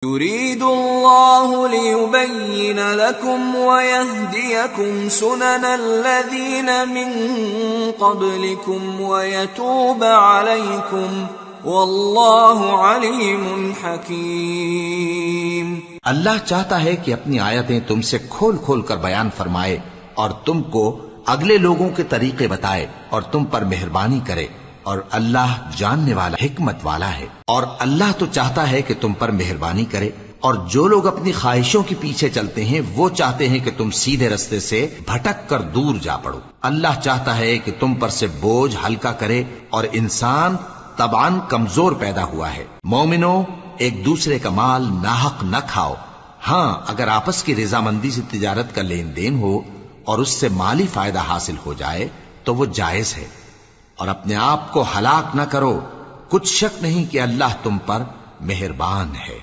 युरीदुल्लाहु लियुबय्यिन लकुम वयहदियकुम सुननल्लज़ीन मिन क़ब्लिकुम वयतूब अलैकुम वल्लाहु अलीमुन हकीम। अल्लाह चाहता है कि अपनी आयतें तुमसे खोल खोल कर बयान फरमाए और तुमको अगले लोगों के तरीके बताए और तुम पर मेहरबानी करे, और अल्लाह जानने वाला हिकमत वाला है। और अल्लाह तो चाहता है कि तुम पर मेहरबानी करे, और जो लोग अपनी ख्वाहिशों के पीछे चलते हैं वो चाहते हैं कि तुम सीधे रास्ते से भटक कर दूर जा पड़ो। अल्लाह चाहता है कि तुम पर से बोझ हल्का करे, और इंसान तबान कमजोर पैदा हुआ है। मोमिनो, एक दूसरे का माल नाहक न खाओ। हाँ, अगर आपस की रजामंदी से तिजारत का लेन देन हो और उससे माली फायदा हासिल हो जाए तो वो जायज है। और अपने आप को हलाक न करो, कुछ शक नहीं कि अल्लाह तुम पर मेहरबान है।